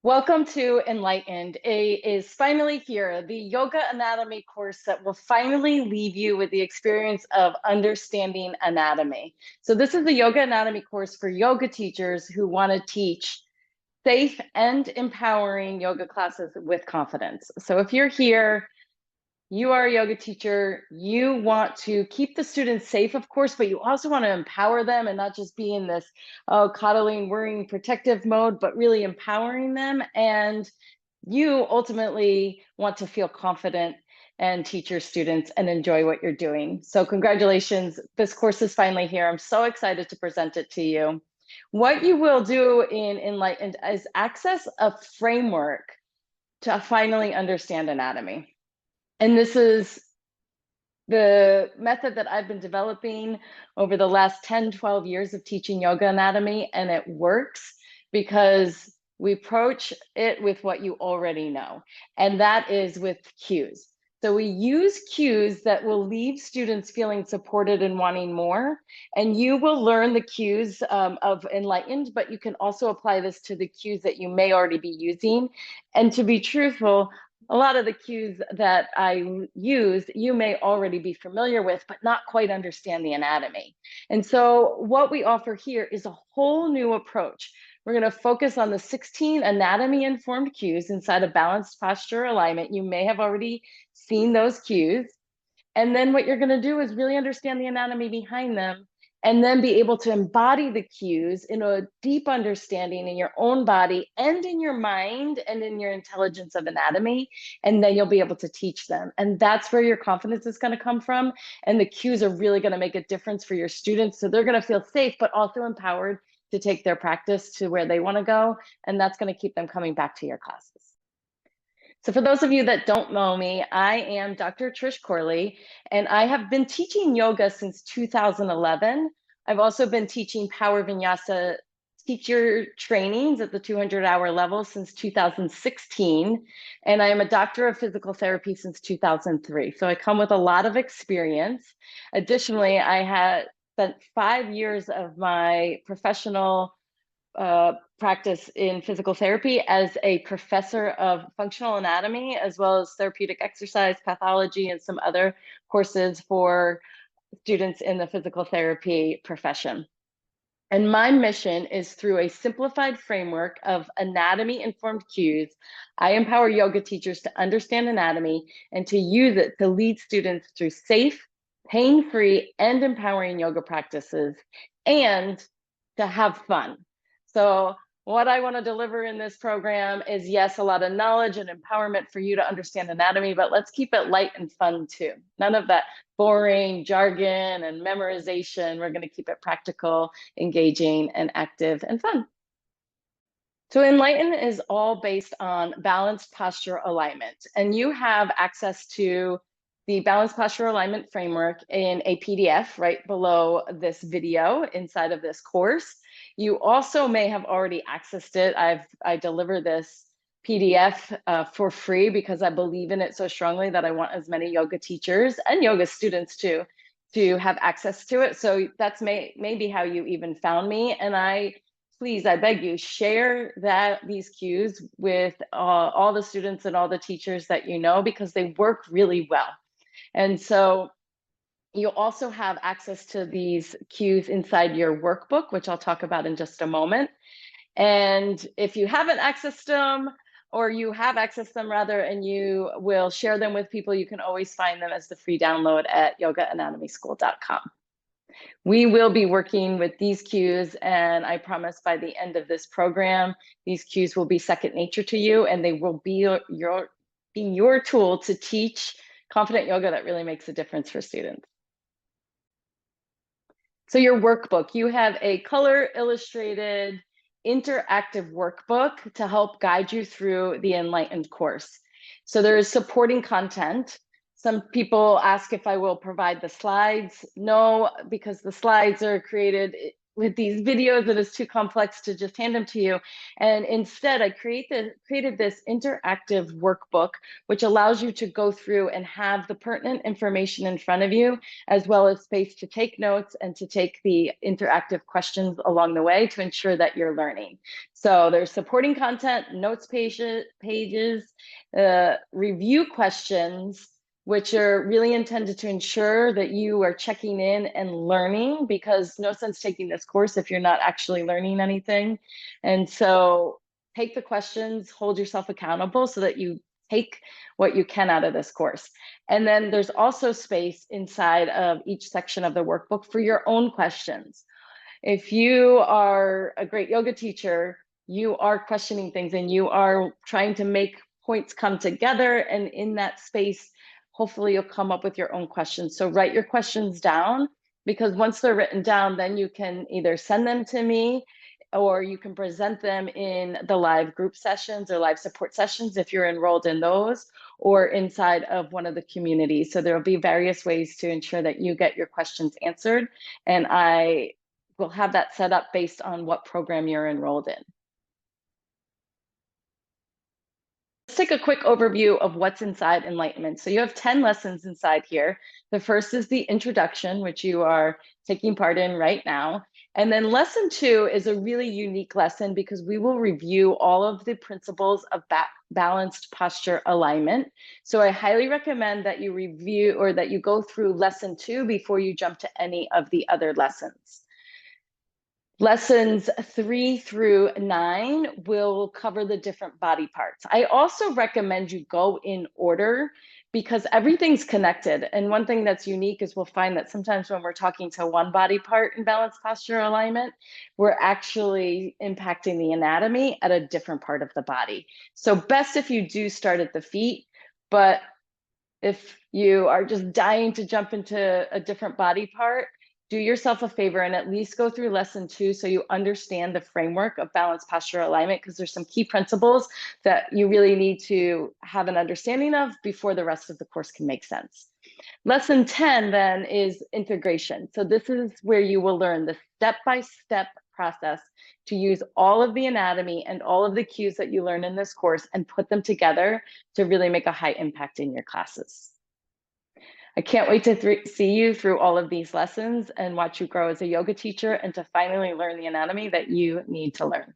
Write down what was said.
Welcome to Enlightened. It is finally here, the yoga anatomy course that will finally leave you with the experience of understanding anatomy. So this is the yoga anatomy course for yoga teachers who want to teach safe and empowering yoga classes with confidence. So if you're here, you are a yoga teacher, you want to keep the students safe, of course, but you also want to empower them and not just be in this coddling, worrying, protective mode, but really empowering them. And you ultimately want to feel confident and teach your students and enjoy what you're doing. So congratulations, this course is finally here. I'm so excited to present it to you. What you will do in Enlightened is access a framework to finally understand anatomy. And this is the method that I've been developing over the last 10, 12 years of teaching yoga anatomy, and it works because we approach it with what you already know, and that is with cues. So we use cues that will leave students feeling supported and wanting more, and you will learn the cues of Enlightened, but you can also apply this to the cues that you may already be using. And to be truthful, a lot of the cues that I use, you may already be familiar with, but not quite understand the anatomy. And so what we offer here is a whole new approach. We're going to focus on the 16 anatomy-informed cues inside a balanced posture alignment. You may have already seen those cues. And then what you're going to do is really understand the anatomy behind them, and then be able to embody the cues in a deep understanding in your own body and in your mind and in your intelligence of anatomy. And then you'll be able to teach them. And that's where your confidence is going to come from. And the cues are really going to make a difference for your students. So they're going to feel safe, but also empowered to take their practice to where they want to go. And that's going to keep them coming back to your classes. So for those of you that don't know me, I am Dr. Trish Corley, and I have been teaching yoga since 2011. I've also been teaching Power Vinyasa teacher trainings at the 200-hour level since 2016, and I am a doctor of physical therapy since 2003. So I come with a lot of experience. Additionally, I had spent 5 years of my professional practice in physical therapy as a professor of functional anatomy, as well as therapeutic exercise, pathology, and some other courses for students in the physical therapy profession. And my mission is through a simplified framework of anatomy-informed cues, I empower yoga teachers to understand anatomy and to use it to lead students through safe, pain-free, and empowering yoga practices, and to have fun. So what I want to deliver in this program is, yes, a lot of knowledge and empowerment for you to understand anatomy, but let's keep it light and fun too. None of that boring jargon and memorization. We're going to keep it practical, engaging, and active and fun. So Enlighten is all based on balanced posture alignment, and you have access to the balanced posture alignment framework in a PDF right below this video inside of this course. You also may have already accessed it. I deliver this PDF for free because I believe in it so strongly that I want as many yoga teachers and yoga students too to have access to it. So that's maybe how you even found me. And please, I beg you, share these cues with all the students and all the teachers that you know, because they work really well. And so you'll also have access to these cues inside your workbook, which I'll talk about in just a moment. And if you haven't accessed them, or you have accessed them rather, and you will share them with people, you can always find them as the free download at yogaanatomyschool.com. We will be working with these cues, and I promise by the end of this program, these cues will be second nature to you, and they will be your tool to teach confident yoga that really makes a difference for students. So your workbook, you have a color illustrated interactive workbook to help guide you through the Enlightened course. So there is supporting content. Some people ask if I will provide the slides. No, because the slides are created with these videos that is too complex to just hand them to you. And instead, I created this interactive workbook, which allows you to go through and have the pertinent information in front of you, as well as space to take notes and to take the interactive questions along the way to ensure that you're learning. So there's supporting content, notes pages, review questions, which are really intended to ensure that you are checking in and learning, because no sense taking this course if you're not actually learning anything. And so take the questions, hold yourself accountable so that you take what you can out of this course. And then there's also space inside of each section of the workbook for your own questions. If you are a great yoga teacher, you are questioning things and you are trying to make points come together. And in that space, hopefully you'll come up with your own questions. So write your questions down, because once they're written down, then you can either send them to me or you can present them in the live group sessions or live support sessions if you're enrolled in those, or inside of one of the communities. So there will be various ways to ensure that you get your questions answered. And I will have that set up based on what program you're enrolled in. Let's take a quick overview of what's inside Enlightenment. So you have 10 lessons inside here. The first is the introduction, which you are taking part in right now. And then lesson 2 is a really unique lesson because we will review all of the principles of balanced posture alignment. So I highly recommend that you review or that you go through lesson 2 before you jump to any of the other lessons. Lessons 3 through 9 will cover the different body parts. I also recommend you go in order because everything's connected. And one thing that's unique is we'll find that sometimes when we're talking to one body part in balanced posture alignment, we're actually impacting the anatomy at a different part of the body. So best if you do start at the feet, but if you are just dying to jump into a different body part, do yourself a favor and at least go through lesson 2 so you understand the framework of balanced posture alignment, because there's some key principles that you really need to have an understanding of before the rest of the course can make sense. Lesson 10 then is integration. So this is where you will learn the step-by-step process to use all of the anatomy and all of the cues that you learn in this course and put them together to really make a high impact in your classes. I can't wait to see you through all of these lessons and watch you grow as a yoga teacher and to finally learn the anatomy that you need to learn.